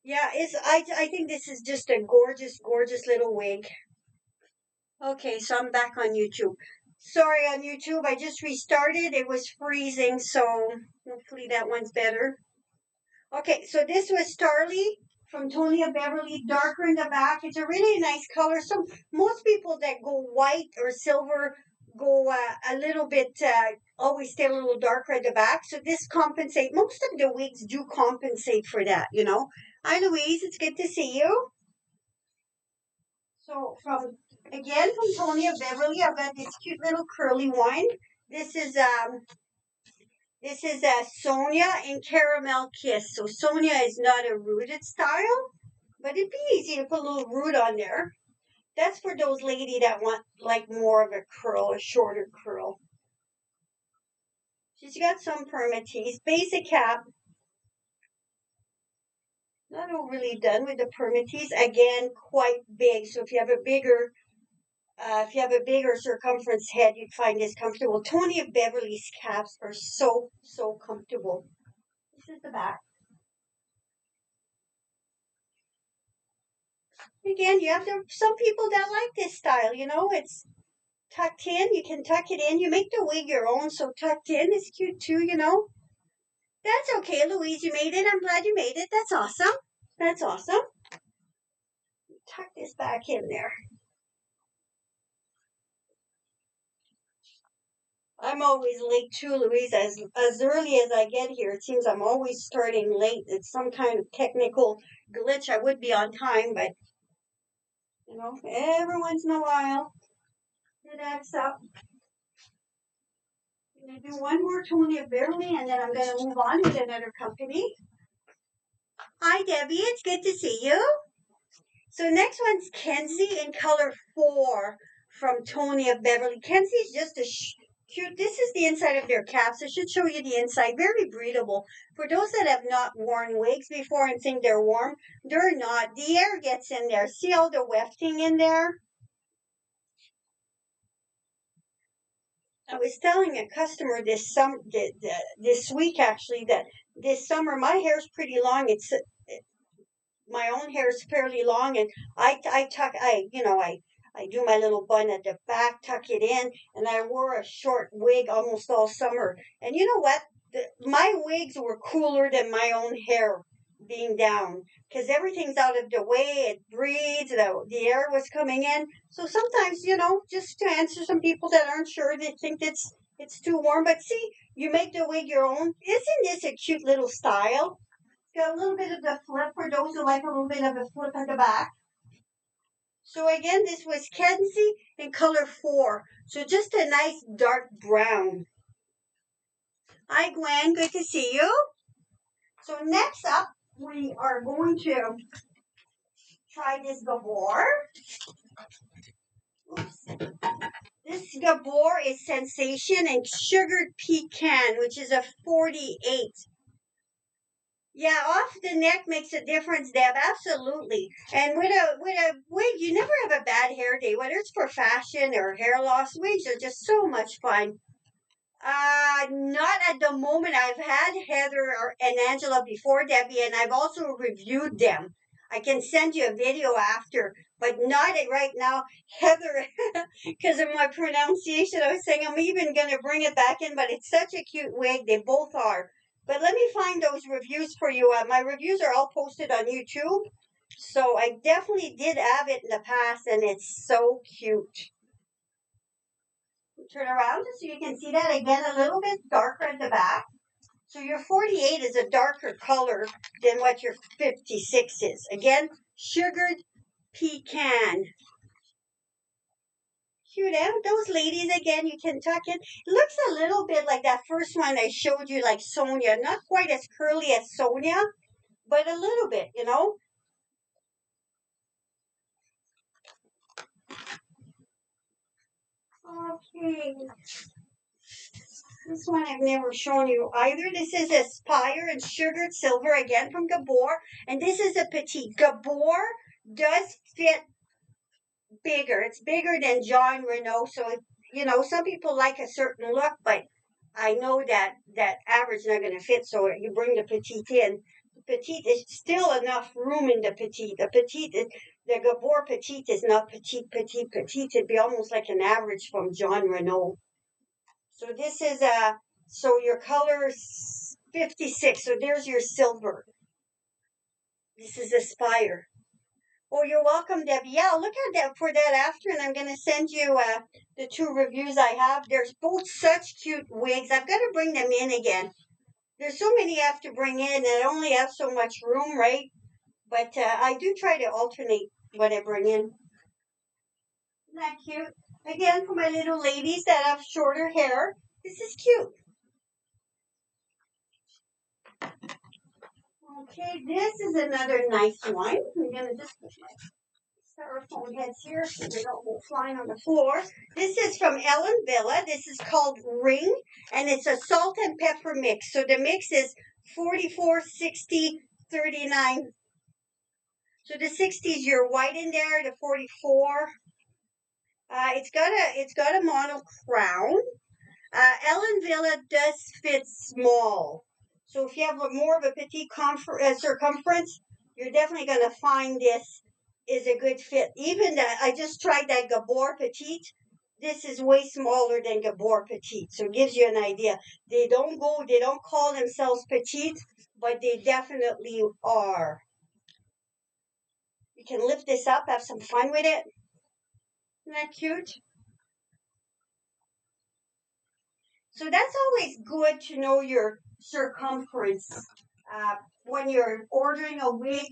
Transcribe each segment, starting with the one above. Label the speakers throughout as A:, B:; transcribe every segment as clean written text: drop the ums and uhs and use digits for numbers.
A: Yeah, I think this is just a gorgeous, gorgeous little wig. Okay, so I'm back on YouTube. Sorry on YouTube, I just restarted. It was freezing, so hopefully that one's better. Okay, so this was Starly from Tonya Beverly, darker in the back. It's a really nice color. So most people that go white or silver go a little bit, always stay a little darker at the back. So this compensate. Most of the wigs do compensate for that, you know. Hi, Louise. It's good to see you. So from Tonya Beverly, I've got this cute little curly one. This is um this is Sonia in Caramel Kiss. So Sonia is not a rooted style, but it'd be easy to put a little root on there. That's for those lady that want like more of a curl, a shorter curl. She's got some permatease, basic cap, not overly done with the permatease. Again, quite big. So if you have a bigger circumference head, you'd find this comfortable. Tony of Beverly's caps are so comfortable. This is the back. Again, you have some people that like this style. You know, it's tucked in. You can tuck it in. You make the wig your own, so tucked in is cute too. You know, that's okay, Louise. You made it. I'm glad you made it. That's awesome. That's awesome. Tuck this back in there. I'm always late too, Louise. As early as I get here, it seems I'm always starting late. It's some kind of technical glitch. I would be on time, but you know, every once in a while it acts up. I'm gonna do one more Tony of Beverly, and then I'm gonna move on with another company. Hi, Debbie. It's good to see you. So next one's Kenzie in color 4 from Tony of Beverly. Kenzie is just a cute. This is the inside of their caps. I should show you the inside. Very breathable. For those that have not worn wigs before and think they're warm, they're not. The air gets in there. See all the wefting in there? I was telling a customer this week actually that this summer my hair's pretty long. It's my own hair is fairly long, and I tuck I do my little bun at the back, tuck it in, and I wore a short wig almost all summer. And you know what? My wigs were cooler than my own hair being down because everything's out of the way. It breathes. The air was coming in. So sometimes, just to answer some people that aren't sure, they think it's too warm. But see, you make the wig your own. Isn't this a cute little style? Got a little bit of the flip for those who like a little bit of a flip at the back. So again, this was Kenzie in color 4. So just a nice dark brown. Hi, Gwen. Good to see you. So next up, we are going to try this Gabor. Oops. This Gabor is Sensation and Sugared Pecan, which is a 48. Yeah, off the neck makes a difference, Deb. Absolutely. And with a wig, you never have a bad hair day, whether it's for fashion or hair loss. Wigs are just so much fun. Not at the moment. I've had and Angela before, Debbie, and I've also reviewed them. I can send you a video after, but not right now. Heather, because of my pronunciation, I was saying I'm even going to bring it back in, but it's such a cute wig. They both are. But let me find those reviews for you. My reviews are all posted on YouTube. So I definitely did have it in the past, and it's so cute. Turn around so you can see that again a little bit darker at the back. So your 48 is a darker color than what your 56 is. Again, sugared pecan. Cute, eh? Those ladies, again, you can tuck it. It looks a little bit like that first one I showed you, like Sonia. Not quite as curly as Sonia, but a little bit. Okay. This one I've never shown you either. This is Aspire and Sugared Silver, again from Gabor. And this is a petite. Gabor does fit bigger. It's bigger than John Renault. So, some people like a certain look, but I know that average not going to fit. So you bring the petite in. The petite is still enough room in the petite. The Gabor petite is not petite. It'd be almost like an average from John Renault. So this is so your color is 56. So there's your silver. This is Aspire. Oh, you're welcome, Debbie. Yeah, look at that for that after, and I'm going to send you the 2 reviews I have. There's both such cute wigs. I've got to bring them in again. There's so many I have to bring in, and I only have so much room, right? But I do try to alternate what I bring in. Isn't that cute? Again, for my little ladies that have shorter hair, this is cute. Okay, this is another nice one. I'm going to just put my styrofoam heads here so they don't go flying on the floor. This is from Ellen Villa. This is called Ring, and it's a salt and pepper mix. So the mix is 44, 60, 39. So the 60 is your white in there, the 44. It's got a mono crown. Ellen Villa does fit small. So if you have more of a petite circumference, you're definitely going to find this is a good fit. Even that, I just tried that Gabor Petite. This is way smaller than Gabor Petite. So it gives you an idea. They don't call themselves petite, but they definitely are. You can lift this up, have some fun with it. Isn't that cute? So that's always good to know your circumference when you're ordering a wig.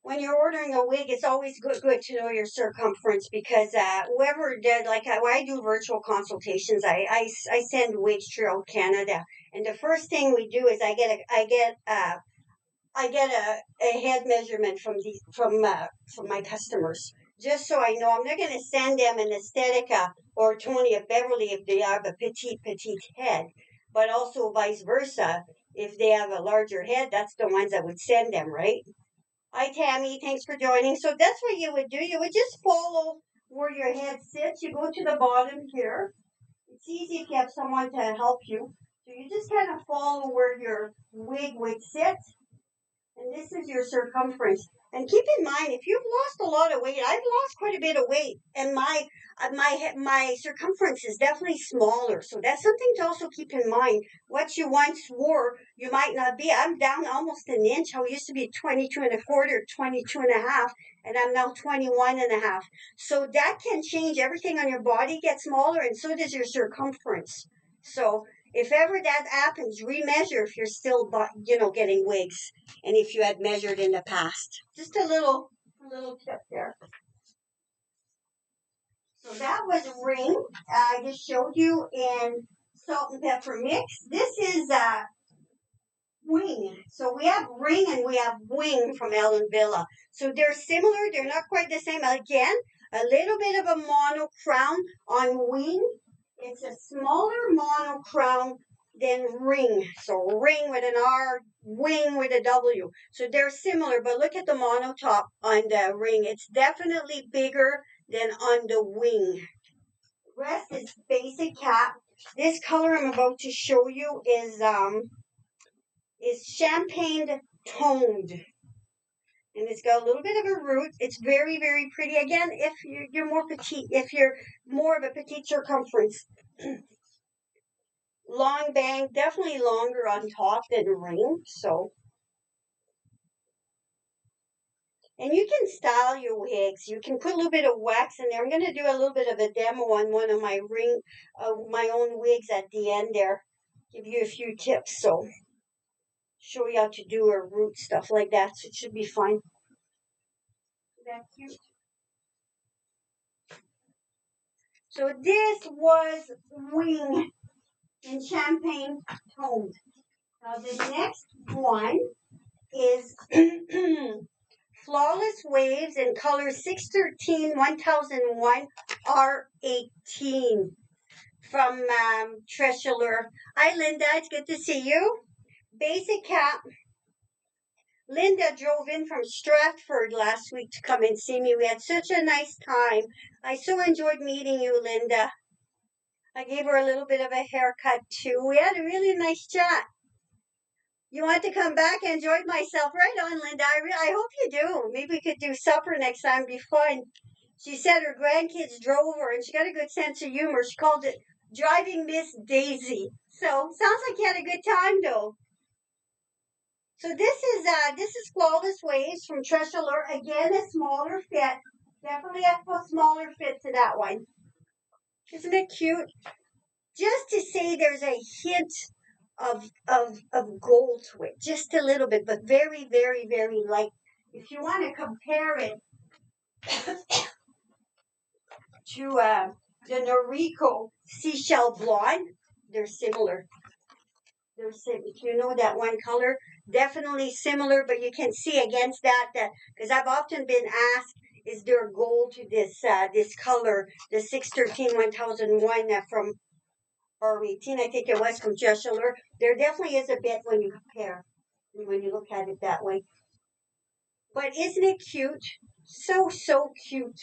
A: When you're ordering a wig, it's always good to know your circumference because whoever did, like when I do virtual consultations, I send wigs throughout Canada, and the first thing we do is I get a head measurement from my customers, just so I know. I'm not going to send them an Aesthetica or Tony of Beverly if they have a petite head, but also vice versa. If they have a larger head, that's the ones I would send them, right? Hi, Tammy. Thanks for joining. So that's what you would do. You would just follow where your head sits. You go to the bottom here. It's easy if you have someone to help you. So you just kind of follow where your wig would sit. And this is your circumference. And keep in mind, if you've lost a lot of weight, I've lost quite a bit of weight, and my circumference is definitely smaller. So that's something to also keep in mind. What you once wore, you might not be. I'm down almost an inch. I used to be 22 and a quarter, 22 and a half, and I'm now 21 and a half. So that can change. Everything on your body gets smaller, and so does your circumference. So if ever that happens, remeasure if you're still, getting wigs, and if you had measured in the past. Just a little tip there. So that was Ring. I just showed you in salt and pepper mix. This is Wing. So we have Ring and we have Wing from Ellen Villa. So they're similar. They're not quite the same. Again, a little bit of a mono crown on Wing. It's a smaller mono crown than Ring. So Ring with an R, Wing with a W. So they're similar, but look at the monotop on the Ring. It's definitely bigger than on the Wing. Rest is basic cap. This color I'm about to show you is champagne toned. And it's got a little bit of a root. It's very, very pretty. Again, if you're more petite, if you're more of a petite circumference. Long bang, definitely longer on top than Ring. So, and you can style your wigs. You can put a little bit of wax in there. I'm going to do a little bit of a demo on one of my my own wigs at the end there. Give you a few tips. So, show you how to do a root, stuff like that. So it should be fun. Is that cute? So this was Wing in champagne toned. Now the next one is Flawless Waves in color 613 1001 R18 from Treasurer. Hi Linda, it's good to see you. Basic cap. Linda drove in from Stratford last week to come and see me. We had such a nice time. I so enjoyed meeting you, Linda. I gave her a little bit of a haircut too. We had a really nice chat. You want to come back? I enjoyed myself. Right on, Linda. I hope you do. Maybe we could do supper next time. Be fun. She said her grandkids drove her, and she got a good sense of humor. She called it driving Miss Daisy. So sounds like you had a good time, though. So this is Flawless Waves from Treasurer. Again, a smaller fit. Definitely a smaller fit to that one. Isn't it cute? Just to say there's a hint of gold to it, just a little bit, but very, very, very light. If you want to compare it to the Noriko Seashell Blonde, they're similar. If you know that one color, definitely similar, but you can see against that because I've often been asked, is there gold to this color, the 613 1001 from or 18, I think it was from Jesseler. There definitely is a bit when you compare, when you look at it that way. But isn't it cute? So, so cute.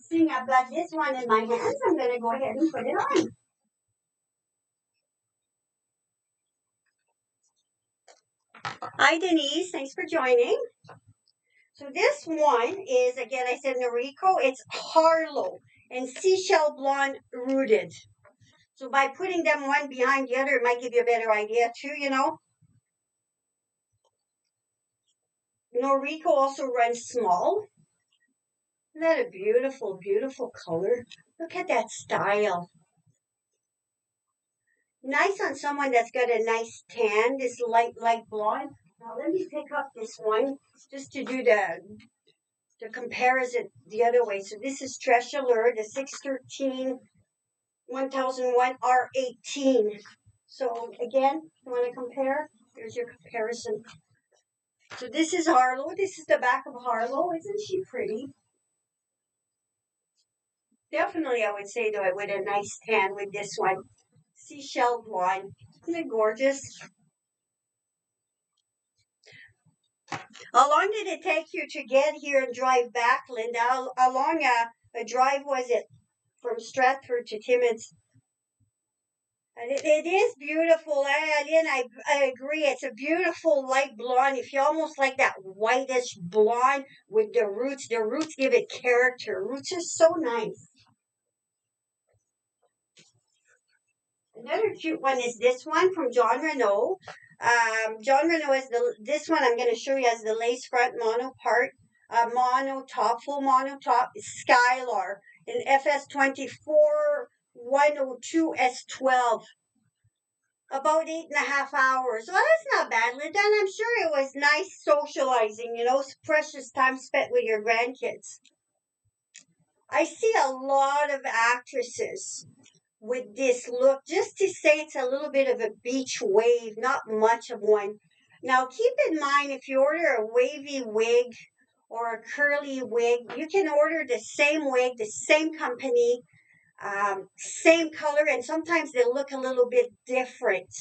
A: Seeing I've got this one in my hands, I'm going to go ahead and put it on. Hi, Denise. Thanks for joining. So this one is, again, I said Noriko. It's Harlow and Seashell Blonde Rooted. So by putting them one behind the other, it might give you a better idea too. Noriko also runs small. Isn't that a beautiful, beautiful color? Look at that style. Nice on someone that's got a nice tan, this light blonde. Now let me pick up this one just to do the comparison the other way. So this is Treasurer, the 613 1001 R18. So again, you want to compare? There's your comparison. So this is Harlow. This is the back of Harlow. Isn't she pretty? Definitely, I would say, though, I would a nice tan with this one. Seashell blonde. Isn't it gorgeous? How long did it take you to get here and drive back, Linda? How long a drive was it from Stratford to Timmins? And it is beautiful. I agree. It's a beautiful light blonde. If you almost like that whitish blonde with the roots give it character. Roots are so nice. Another cute one is this one from John Renault. John Renault is this one I'm going to show you as the lace front mono part, mono top, full mono top, Skylar in FS24 102 S12. About 8.5 hours. Well, that's not bad, Linda. And I'm sure it was nice socializing, precious time spent with your grandkids. I see a lot of actresses with this look, just to say it's a little bit of a beach wave, not much of one. Now, keep in mind if you order a wavy wig or a curly wig, you can order the same wig, the same company, same color, and sometimes they look a little bit different,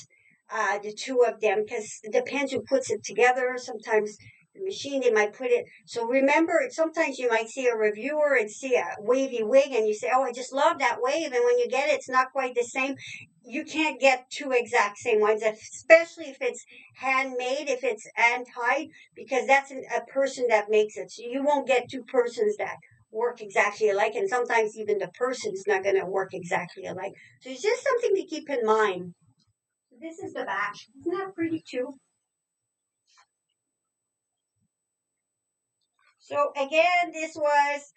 A: the two of them, because it depends who puts it together. Sometimes the machine, they might put it. So remember, sometimes you might see a reviewer and see a wavy wig, and you say, oh, I just love that wave. And when you get it, it's not quite the same. You can't get two exact same ones, especially if it's handmade, if it's hand-tied, because that's a person that makes it. So you won't get two persons that work exactly alike, and sometimes even the person's not going to work exactly alike. So it's just something to keep in mind. This is the back. Isn't that pretty too? So again, this was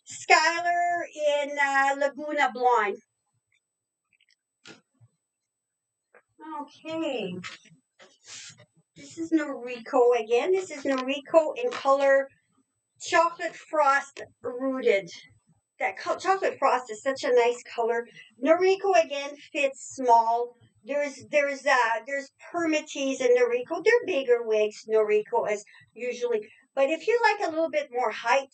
A: Skylar in Laguna Blonde. Okay. This is Noriko again. This is Noriko in color Chocolate Frost Rooted. That chocolate frost is such a nice color. Noriko again fits small. There's permatees in Noriko. They're bigger wigs. Noriko is usually, but if you like a little bit more height,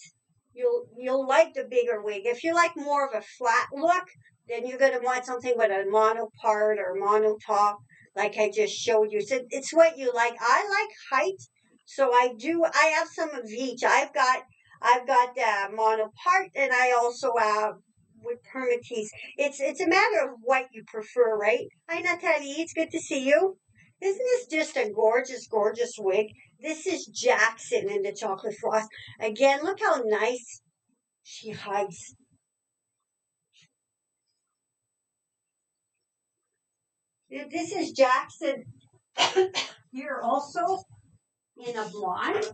A: you'll like the bigger wig. If you like more of a flat look, then you're gonna want something with a mono part or mono top, like I just showed you. So it's what you like. I like height, So I have some of each. I've got mono part, and I also have with permatease. It's a matter of what you prefer, right? Hi, Natalie. It's good to see you. Isn't this just a gorgeous, gorgeous wig? This is Jackson in the chocolate frost. Again, look how nice she hides. This is Jackson here also in a blonde.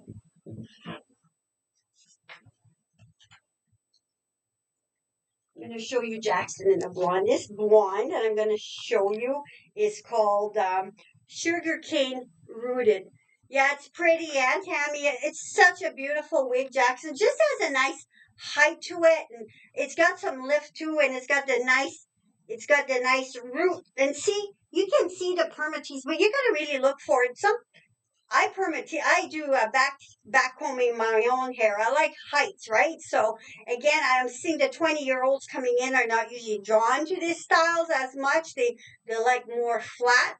A: I'm going to show you Jackson in a blonde. This blonde that I'm going to show you is called Sugarcane Rooted. Yeah, it's pretty, Aunt Tammy. It's such a beautiful wig, Jackson. Just has a nice height to it, and it's got some lift too, and it's got the nice root. And see, you can see the permatease, but you got to really look for it. I do backcombing my own hair. I like heights, right? So again, I'm seeing the 20-year-olds coming in are not usually drawn to these styles as much. They like more flat,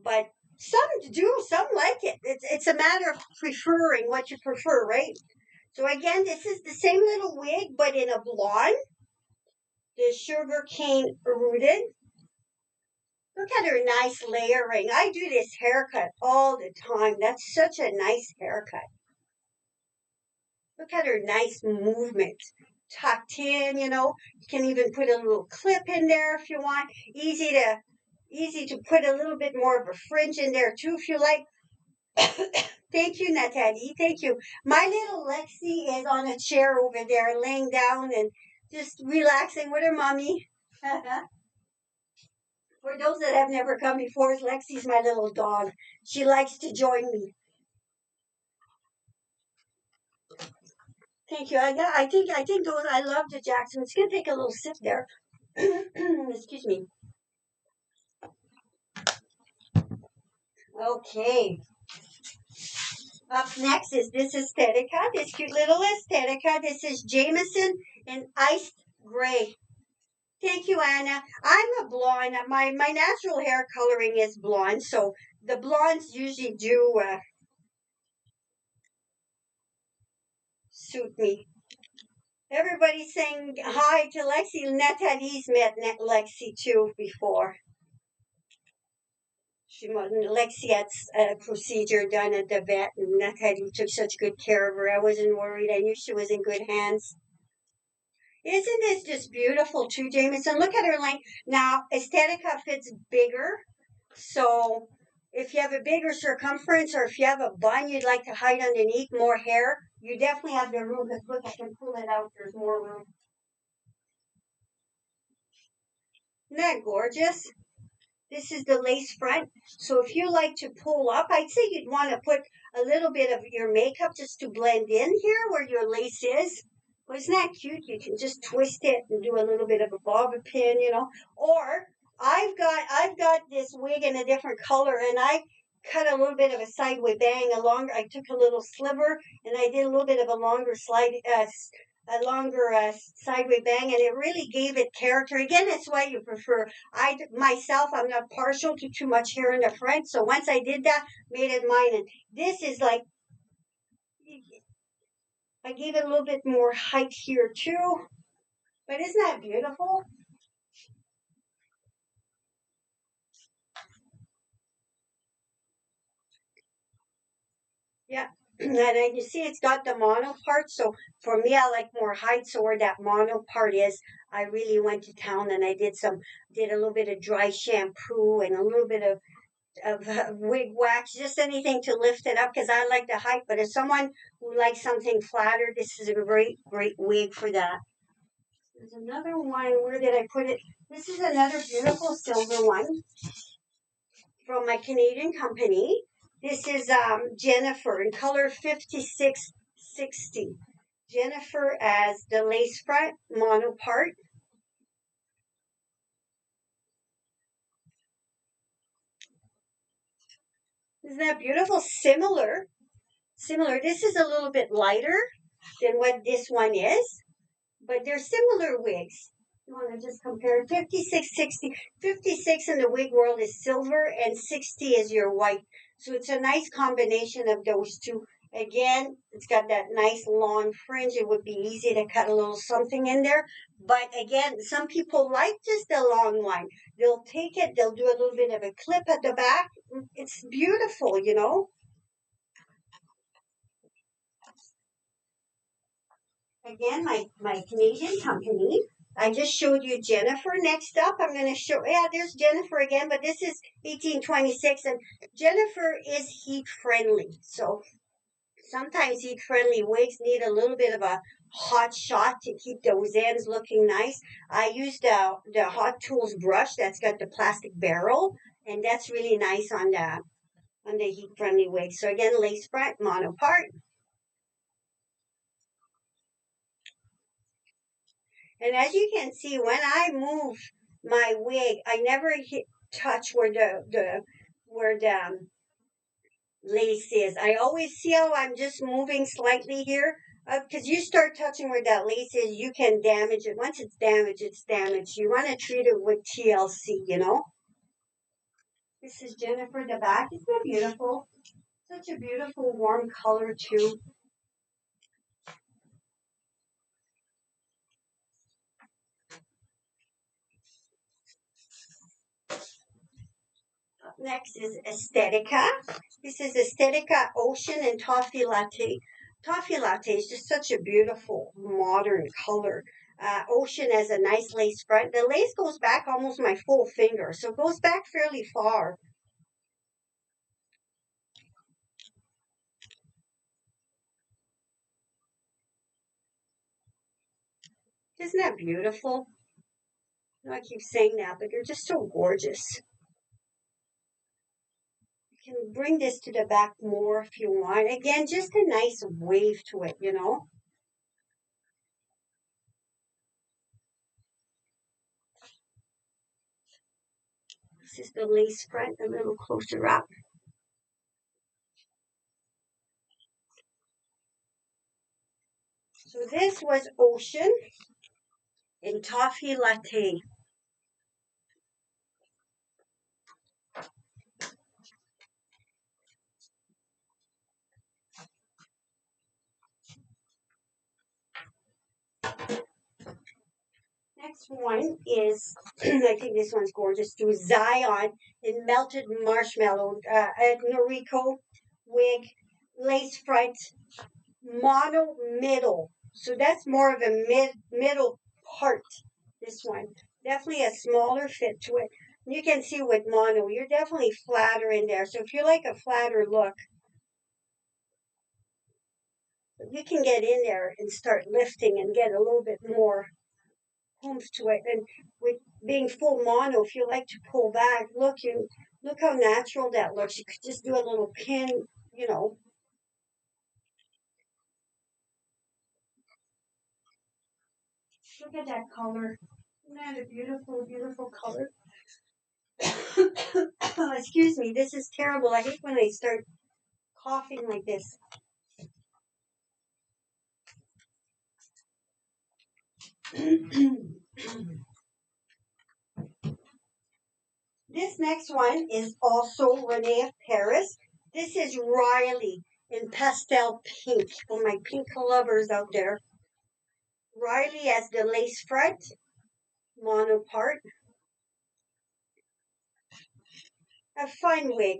A: but some do. Some like it. It's a matter of preferring what you prefer, right? So again, this is the same little wig, but in a blonde. The sugar cane rooted. Look at her nice layering. I do this haircut all the time. That's such a nice haircut. Look at her nice movement. Tucked in, You can even put a little clip in there if you want. Easy to put a little bit more of a fringe in there too if you like. Thank you, Natalie. Thank you. My little Lexi is on a chair over there, laying down and just relaxing with her mommy. For those that have never come before, Lexi's my little dog. She likes to join me. Thank you. I think those. I love the Jackson. It's gonna take a little sip there. Excuse me. Okay. Up next is this Aesthetica, this cute little Aesthetica. This is Jameson in iced gray. Thank you, Anna. I'm a blonde. My natural hair coloring is blonde, so the blondes usually do suit me. Everybody's saying hi to Lexi. Natalie's met Lexi too before. Lexi had a procedure done at the vet, and Natalie took such good care of her. I wasn't worried. I knew she was in good hands. Isn't this just beautiful too, Jameson? Look at her length. Now, Aesthetica fits bigger, so if you have a bigger circumference or if you have a bun you'd like to hide underneath more hair, you definitely have the room. Because look, I can pull it out. There's more room. Isn't that gorgeous? This is the lace front. So if you like to pull up, I'd say you'd want to put a little bit of your makeup just to blend in here where your lace is. Well, isn't that cute? You can just twist it and do a little bit of a bobby pin. Or I've got this wig in a different color, and I cut a little bit of a sideway bang along. I took a little sliver and I did a little bit of a longer sideway bang, and it really gave it character. Again, it's what you prefer. I'm not partial to too much hair in the front, so once I did that, made it mine. And this is like, I gave it a little bit more height here too. But isn't that beautiful? Yeah. And then you see it's got the mono part. So for me, I like more height. So where that mono part is, I really went to town and I did a little bit of dry shampoo and a little bit of wig wax, just anything to lift it up because I like the height. But if someone who likes something flatter, this is a great, great wig for that. There's another one. Where did I put it? This is another beautiful silver one from my Canadian company. This is Jennifer in color 5660. Jennifer as the lace front mono part. Isn't that beautiful? Similar. This is a little bit lighter than what this one is, but they're similar wigs. You want to just compare 5660. 56 in the wig world is silver and 60 is your white. So it's a nice combination of those two. Again, it's got that nice long fringe. It would be easy to cut a little something in there. But again, some people like just a long one. They'll take it, they'll do a little bit of a clip at the back. It's beautiful, you know. Again, my Canadian company. I just showed you Jennifer. Next up, I'm going to show, yeah, there's Jennifer again, but this is 1826. And Jennifer is heat friendly. So sometimes heat friendly wigs need a little bit of a hot shot to keep those ends looking nice. I used the Hot Tools brush that's got the plastic barrel, and that's really nice on the heat friendly wig. So again, lace front, mono part. And as you can see, when I move my wig, I never touch where the lace is. I always see how I'm just moving slightly here. Because you start touching where that lace is, you can damage it. Once it's damaged, it's damaged. You want to treat it with TLC, you know? This is Jennifer the back. Isn't that beautiful? Such a beautiful warm color, too. Up next is Aesthetica. This is Aesthetica Ocean and Toffee Latte. Toffee Latte is just such a beautiful modern color. Ocean has a nice lace front. The lace goes back almost my full finger, so it goes back fairly far. Isn't that beautiful? I know I keep saying that, but they're just so gorgeous. You can bring this to the back more if you want. Again, just a nice wave to it, you know. This is the lace front, a little closer up. So this was Ocean in Toffee Latte. Next one is, I think this one's gorgeous too, Zion in Melted Marshmallow, a Noriko wig, lace front, mono middle. So that's more of a middle part, this one. Definitely a smaller fit to it. You can see with mono, you're definitely flatter in there. So if you like a flatter look, you can get in there and start lifting and get a little bit more oomph to it. And with being full mono, if you like to pull back, look how natural that looks. You could just do a little pin, you know. Look at that color. Isn't that a beautiful, beautiful color? Excuse me, this is terrible. I hate when I start coughing like this. This next one is also Renee of Paris. This is Riley in pastel pink for my pink lovers out there. Riley has the lace front, mono part, a fine wig.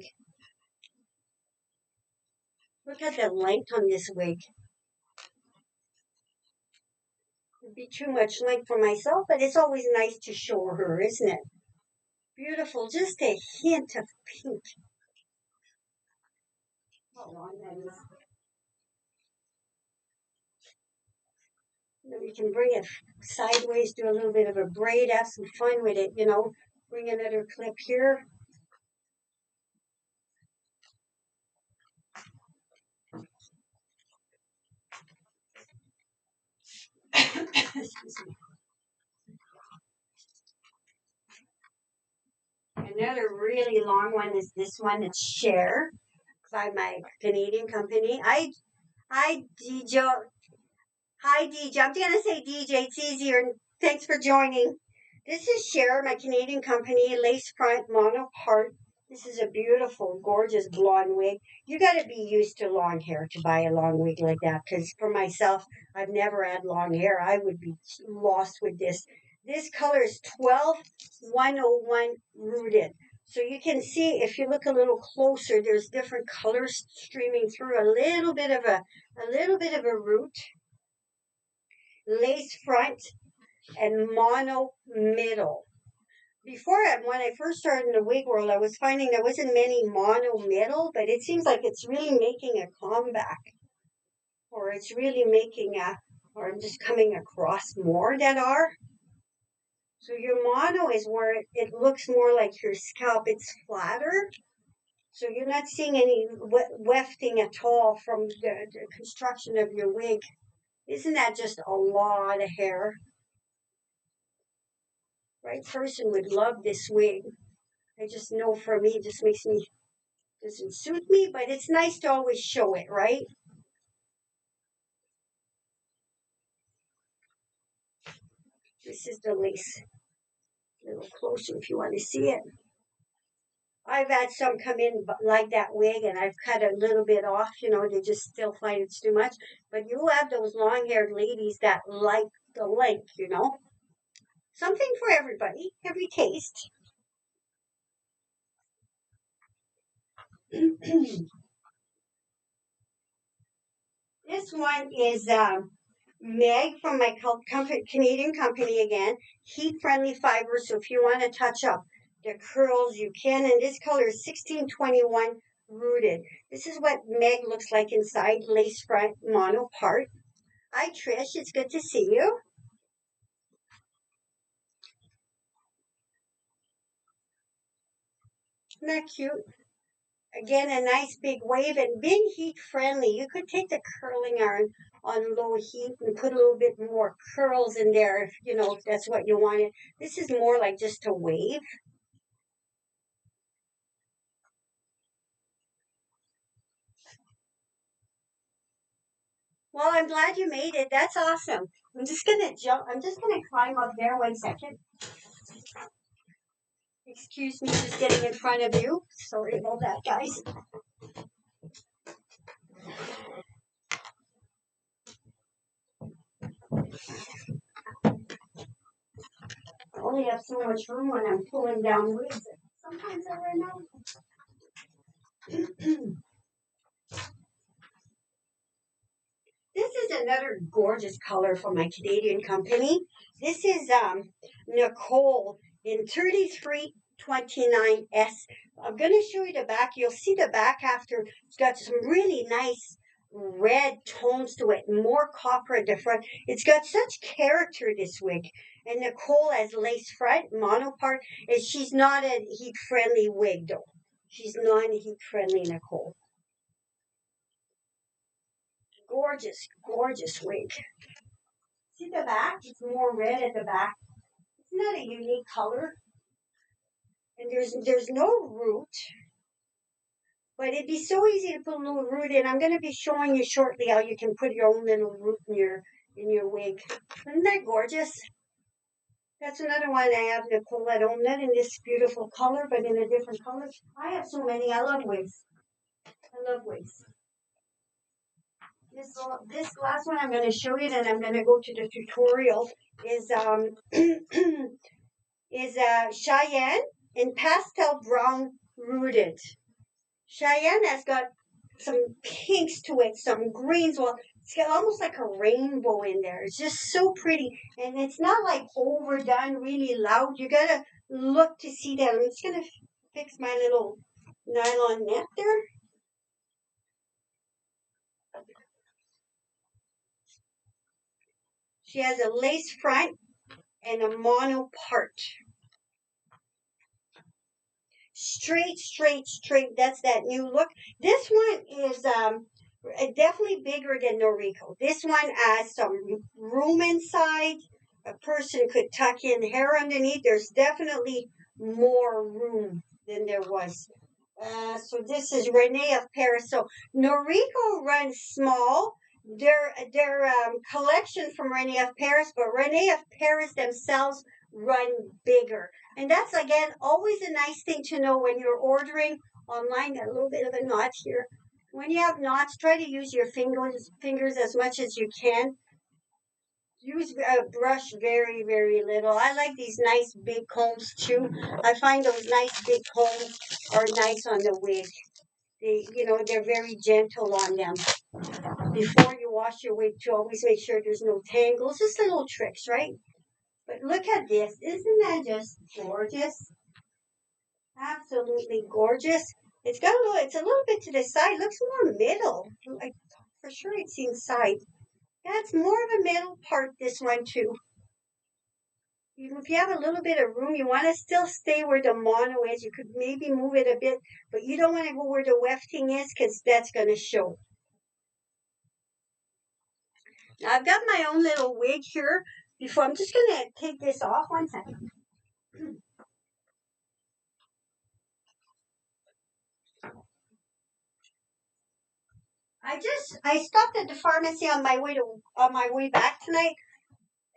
A: Look at the length on this wig. It'd be too much length for myself, but it's always nice to show her, isn't it? Beautiful, just a hint of pink. How long that is. You can bring it sideways, do a little bit of a braid, have some fun with it, you know. Bring another clip here. Excuse me. Another really long one is this one. It's Share by my Canadian company. I DJ. Hi DJ. I'm gonna say DJ. It's easier. Thanks for joining. This is Share, my Canadian company, lace front mono part. This is a beautiful, gorgeous blonde wig. You got to be used to long hair to buy a long wig like that. Because for myself, I've never had long hair. I would be lost with this. This color is 12101 rooted. So you can see if you look a little closer, there's different colors streaming through. A little bit of a root, lace front, and mono middle. Before, when I first started in the wig world, I was finding there wasn't many mono middle, but it seems like it's really making a comeback, or it's really making or I'm just coming across more that are. So your mono is where it looks more like your scalp. It's flatter, so you're not seeing any wefting at all from the construction of your wig. Isn't that just a lot of hair? Right person would love this wig. I just know for me, it just doesn't suit me, but it's nice to always show it, right? This is the lace. A little closer if you want to see it. I've had some come in like that wig, and I've cut a little bit off, they just still find it's too much. But you have those long haired ladies that like the length. Something for everybody, every taste. This one is Meg from my Canadian company again. Heat friendly fiber. So if you want to touch up the curls, you can. And this color is 1621 rooted. This is what Meg looks like inside, lace front mono part. Hi Trish, it's good to see you. Isn't that cute? Again, a nice big wave and being heat friendly. You could take the curling iron on low heat and put a little bit more curls in there if that's what you wanted. This is more like just a wave. Well, I'm glad you made it. That's awesome. I'm just gonna jump. I'm just gonna climb up there 1 second. Excuse me, just getting in front of you. Sorry about that, guys. I only have so much room when I'm pulling down wigs. Sometimes I run out. This is another gorgeous color from my Canadian company. This is Nicole in 3329S. I'm going to show you the back. You'll see the back after. It's got some really nice red tones to it, more copper at the front. It's got such character, this wig. And Nicole has lace front, mono part, and she's not a heat-friendly wig, though. She's not a heat-friendly Nicole. Gorgeous, gorgeous wig. See the back? It's more red at the back. Isn't that a unique color? And there's no root, but it'd be so easy to put a little root in. I'm going to be showing you shortly how you can put your own little root in your wig. Isn't that gorgeous? That's another one I have, Nicole. I don't know in this beautiful color, but in a different color. I have so many. I love wigs. I love wigs. This last one I'm going to show you, then I'm going to go to the tutorial. Is Cheyenne in pastel brown rooted. Cheyenne has got some pinks to it, some greens. Well, it's got almost like a rainbow in there. It's just so pretty. And it's not like overdone, really loud. You gotta look to see that. I'm just gonna fix my little nylon net there. She has a lace front and a mono part. Straight, straight, straight. That's that new look. This one is definitely bigger than Noriko. This one has some room inside. A person could tuck in hair underneath. There's definitely more room than there was. So this is Renee of Paris. So Noriko runs small. Their collection from Renee of Paris, but Renee of Paris themselves run bigger. And that's, again, always a nice thing to know when you're ordering online. Got a little bit of a knot here. When you have knots, try to use your fingers as much as you can. Use a brush very, very little. I like these nice big combs too. I find those nice big combs are nice on the wig. They're very gentle on them. Before you wash your wig, to always make sure there's no tangles. Just little tricks, right? But look at this. Isn't that just gorgeous? Absolutely gorgeous. It's a little bit to the side. Looks more middle. Like, for sure it's inside. That's more of a middle part, this one too. If you have a little bit of room, you want to still stay where the mono is. You could maybe move it a bit, but you don't want to go where the wefting is because that's going to show. Now I've got my own little wig here. Before I'm just going to take this off 1 second. I stopped at the pharmacy on my way back tonight.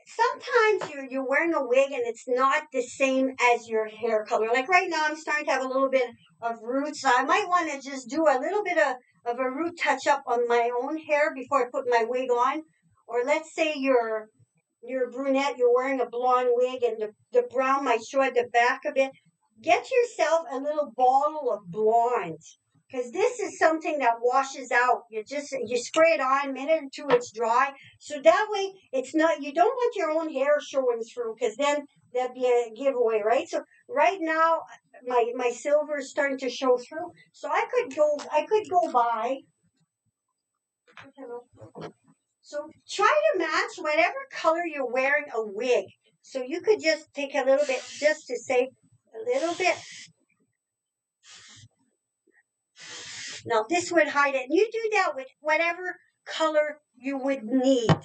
A: Sometimes you're wearing a wig and it's not the same as your hair color. Like right now, I'm starting to have a little bit of roots. So I might want to just do a little bit of a root touch up on my own hair before I put my wig on. Or let's say you're a brunette, you're wearing a blonde wig, and the brown might show at the back of it. Get yourself a little bottle of blonde, because this is something that washes out. You spray it on, a minute or two, it's dry. So that way, it's not. You don't want your own hair showing through, because then that'd be a giveaway, right? So right now, my silver is starting to show through. So I could go by. So try to match whatever color you're wearing a wig. So you could just take a little bit, just to say a little bit. Now this would hide it. And you do that with whatever color you would need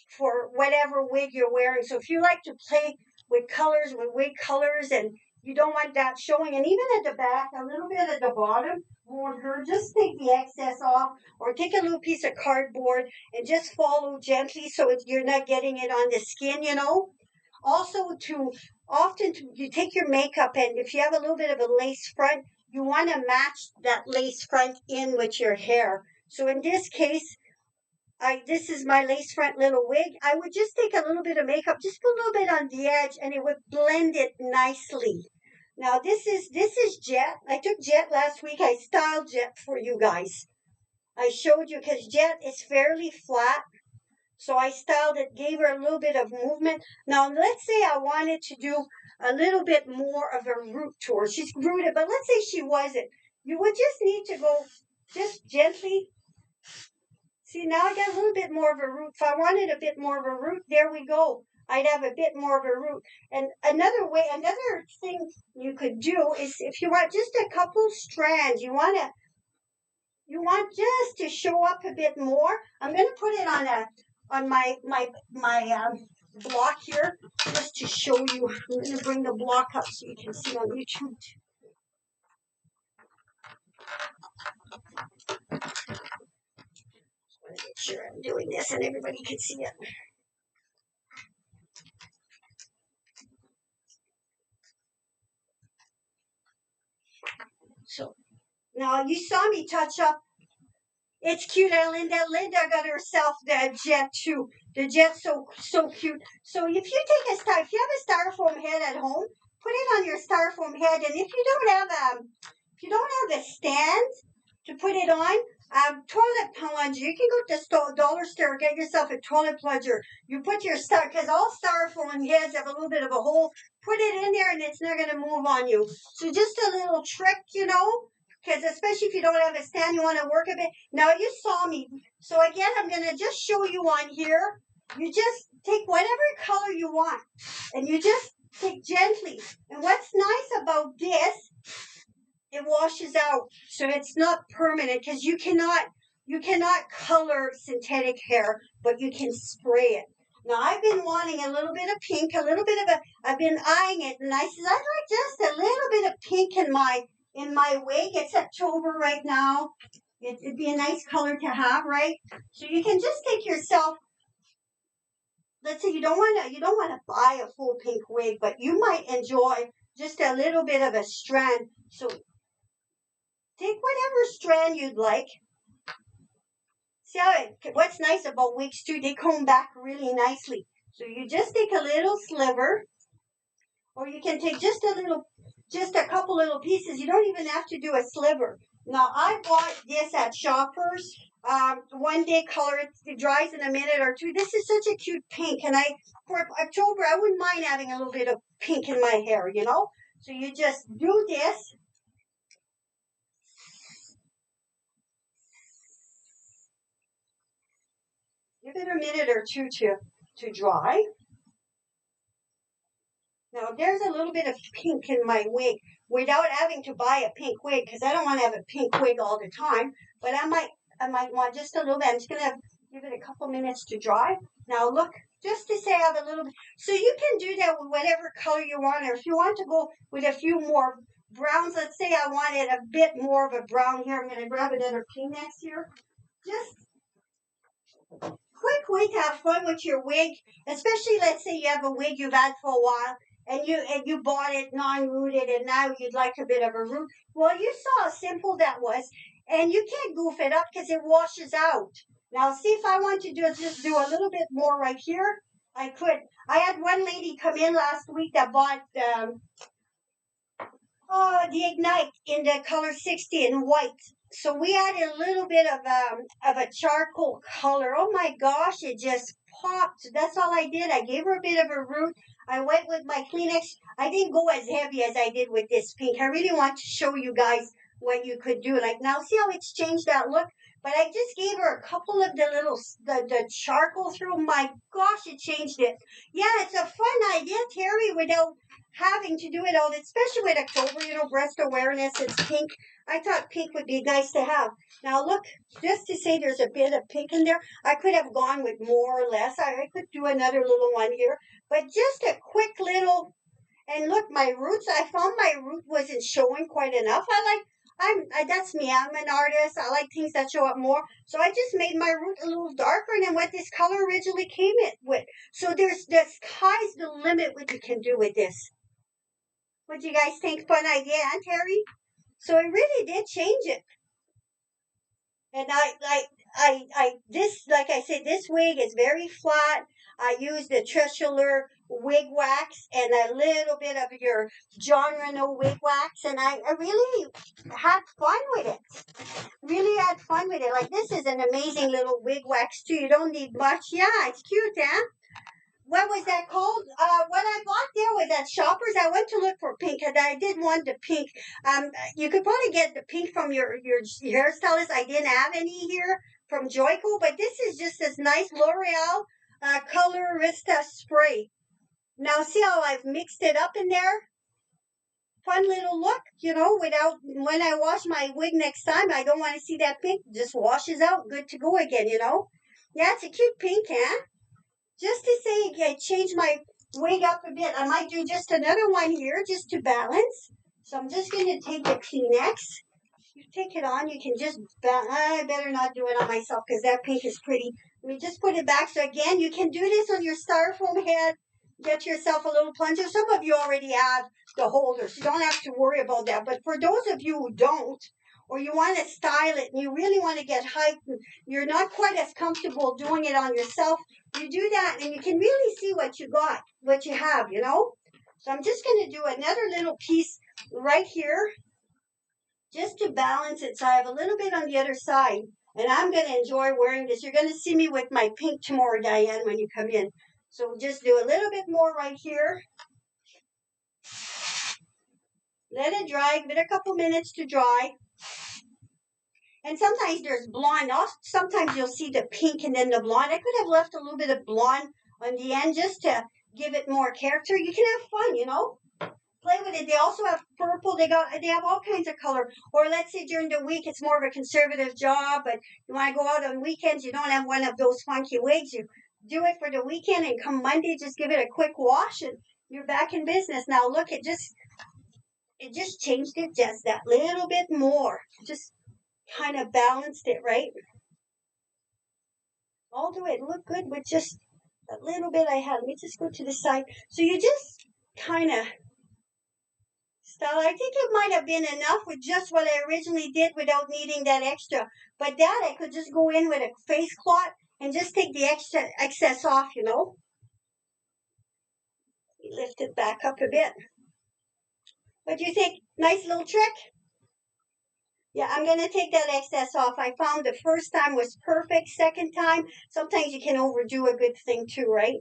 A: for whatever wig you're wearing. So if you like to play with colors, with wig colors, and you don't want that showing, and even at the back, a little bit at the bottom won't hurt. Just take the excess off, or take a little piece of cardboard and just follow gently so you're not getting it on the skin. Also, you take your makeup, and if you have a little bit of a lace front, you want to match that lace front in with your hair. So in this case, this is my lace front little wig. I would just take a little bit of makeup, just put a little bit on the edge, and it would blend it nicely. Now this is Jet. I took Jet last week. I styled Jet for you guys. I showed you because Jet is fairly flat. So I styled it, gave her a little bit of movement. Now let's say I wanted to do a little bit more of a root to her. She's rooted, but let's say she wasn't. You would just need to go just gently. See, now I got a little bit more of a root. If I wanted a bit more of a root, there we go. I'd have a bit more of a root. And another thing you could do is, if you want just a couple strands, you want just to show up a bit more. I'm going to put it on my block here, just to show you. I'm going to bring the block up so you can see on YouTube. I want to make sure I'm doing this and everybody can see it. So now you saw me touch up. It's cute, Linda. Linda got herself the jet too. The jet's so cute. So if you have a styrofoam head at home, put it on your styrofoam head. And if you don't have a stand to put it on, toilet plunger. You can go to the dollar store, get yourself a toilet plunger. You put your because all styrofoam heads have a little bit of a hole. Put it in there, and it's not going to move on you. So just a little trick, because especially if you don't have a stand, you want to work a bit. Now you saw me. So again, I'm going to just show you on here. You just take whatever color you want, and you just take gently. And what's nice about this, it washes out, so it's not permanent, because you cannot color synthetic hair, but you can spray it. Now I've been wanting a little bit of pink, I've been eyeing it, and I said I'd like just a little bit of pink in my wig. It's October right now. It'd be a nice color to have, right? So you can just take yourself let's say you don't want to buy a full pink wig, but you might enjoy just a little bit of a strand. So take whatever strand you'd like. See what's nice about wigs too, they comb back really nicely. So you just take a little sliver, or you can take just a couple little pieces. You don't even have to do a sliver. Now I bought this at Shoppers. One day color, it dries in a minute or two. This is such a cute pink, and for October I wouldn't mind having a little bit of pink in my hair, you know. So you just do this. Give it a minute or two to dry. Now there's a little bit of pink in my wig without having to buy a pink wig, because I don't want to have a pink wig all the time. But I might want just a little bit. I'm just gonna give it a couple minutes to dry. Now look, just to say I have a little bit. So you can do that with whatever color you want, or if you want to go with a few more browns. Let's say I wanted a bit more of a brown here. I'm gonna grab another Kleenex here. Just quick way to have fun with your wig, especially let's say you have a wig you've had for a while, and you bought it non-rooted, and now you'd like a bit of a root. Well, you saw how simple that was, and you can't goof it up because it washes out. Now see, if I want to just do a little bit more right here, I could. I had one lady come in last week that bought the Ignite in the color 60 in white. So we added a little bit of a charcoal color. Oh my gosh, it just popped. That's all I did. I gave her a bit of a root. I went with my Kleenex. I didn't go as heavy as I did with this pink. I really want to show you guys what you could do. Like now, see how it's changed that look? But I just gave her a couple of the charcoal through. My gosh, it changed it. Yeah, it's a fun idea, Terry, without having to do it all, especially with October, breast awareness, it's pink. I thought pink would be nice to have. Now look, just to say there's a bit of pink in there, I could have gone with more or less. I could do another little one here, but just a quick little, and look, my roots, I found my root wasn't showing quite enough. That's me. I'm an artist. I like things that show up more. So I just made my root a little darker than what this color originally came in with. So the sky's the limit what you can do with this. What do you guys think? Fun idea, Aunt Terry? So it really did change it. And like I said, this wig is very flat. I used the Tresular wig wax and a little bit of your John Renault wig wax, and I really had fun with it. Really had fun with it. Like, this is an amazing little wig wax too. You don't need much. Yeah, it's cute, huh? What was that called? What I bought there was at Shoppers. I went to look for pink, and I did want the pink. You could probably get the pink from your hairstylist. I didn't have any here from Joico, but this is just this nice L'Oreal Colorista spray. Now see how I've mixed it up in there? Fun little look, without, when I wash my wig next time, I don't want to see that pink. Just washes out, good to go again. Yeah, it's a cute pink, huh? Just to say, I changed my wig up a bit. I might do just another one here just to balance. So I'm just going to take the Kleenex. You take it on. You can just I better not do it on myself because that pink is pretty. Let me just put it back. So again, you can do this on your styrofoam head. Get yourself a little plunger. Some of you already have the holders. You don't have to worry about that. But for those of you who don't, or you want to style it and you really want to get hyped and you're not quite as comfortable doing it on yourself, you do that and you can really see what you got, what you have. So I'm just going to do another little piece right here just to balance it. So I have a little bit on the other side, and I'm going to enjoy wearing this. You're going to see me with my pink tomorrow, Diane, when you come in. So just do a little bit more right here. Let it dry. Give it a couple minutes to dry. And sometimes there's blonde. Sometimes you'll see the pink and then the blonde. I could have left a little bit of blonde on the end just to give it more character. You can have fun. Play with it. They also have purple. They have all kinds of color. Or let's say during the week it's more of a conservative job, but you want to go out on weekends. You don't have one of those funky wigs. You do it for the weekend, and come Monday, just give it a quick wash, and you're back in business. Now look, it just changed it just that little bit more. Just kind of balanced it, right? Although it looked good with just a little bit I had. Let me just go to the side. So you just kind of style. I think it might have been enough with just what I originally did without needing that extra. But that I could just go in with a face cloth and just take the extra excess off, you know. Lift it back up a bit. What do you think? Nice little trick? Yeah, I'm going to take that excess off. I found the first time was perfect. Second time, sometimes you can overdo a good thing too, right?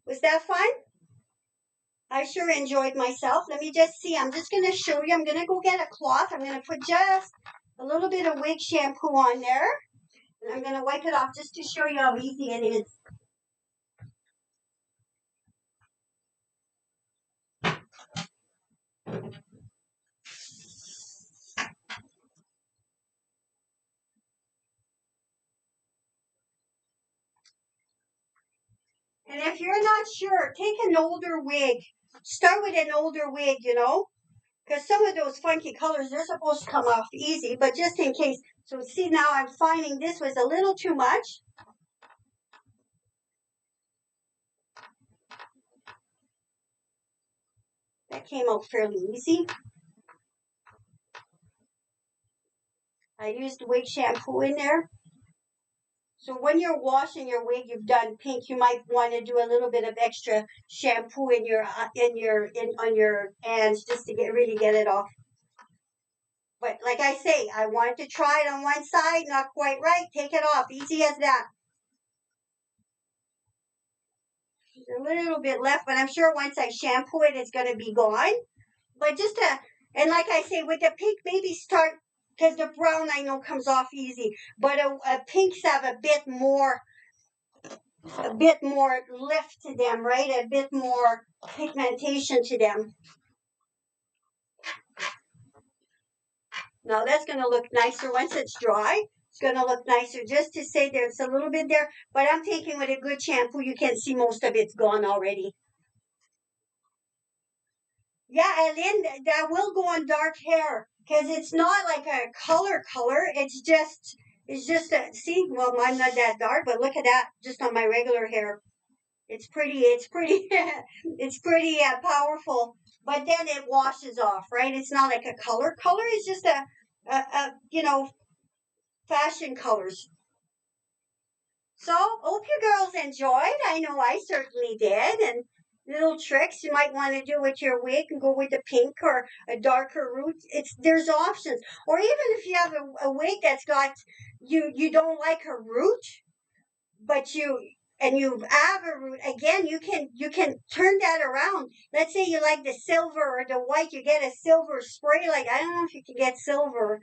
A: Was that fun? I sure enjoyed myself. Let me just see. I'm just going to show you. I'm going to go get a cloth. I'm going to put just a little bit of wig shampoo on there. And I'm going to wipe it off just to show you how easy it is. And if you're not sure, take an older wig. Start with an older wig, you know, because some of those funky colors, they're supposed to come off easy, but just in case. So see, now I'm finding this was a little too much. That came out fairly easy. I used wig shampoo in there. So when you're washing your wig, you've done pink, you might want to do a little bit of extra shampoo in your on your hands just to get it off. But like I say, I wanted to try it on one side, not quite right. Take it off, easy as that. There's a little bit left, but I'm sure once I shampoo it, it's going to be gone. But just to, and like I say, with the pink, maybe start, because the brown I know comes off easy, but a pinks have a bit more lift to them, right? A bit more pigmentation to them. Now that's going to look nicer once it's dry. It's going to look nicer just to say there's a little bit there, but I'm thinking with a good shampoo, you can see most of it's gone already. Yeah, and then that will go on dark hair because it's not like a color. It's just a, see, well, mine's not that dark, but look at that, just on my regular hair. It's pretty, it's pretty powerful, but then it washes off, right? It's not like a color. Color is just fashion colors. So, hope you girls enjoyed. I know I certainly did. And little tricks you might want to do with your wig and go with a pink or a darker root. There's options. Or even if you have a wig that's got you don't like a root, but you have a root again, you can turn that around. Let's say you like the silver or the white, you get a silver spray. Like I don't know if you can get silver.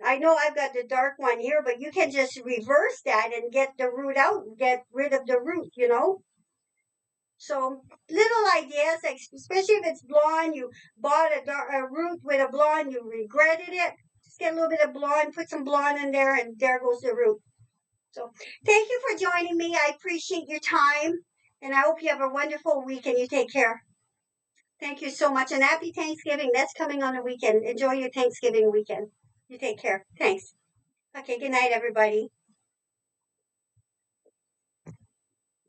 A: I know I've got the dark one here, but you can just reverse that and get the root out, get rid of the root, you know. So little ideas, especially if it's blonde, you bought a root with a blonde, you regretted it. Just get a little bit of blonde, put some blonde in there, and there goes the root. So thank you for joining me. I appreciate your time, and I hope you have a wonderful week and you take care. Thank you so much, and happy Thanksgiving. That's coming on the weekend. Enjoy your Thanksgiving weekend. You take care. Thanks. Okay, good night, everybody.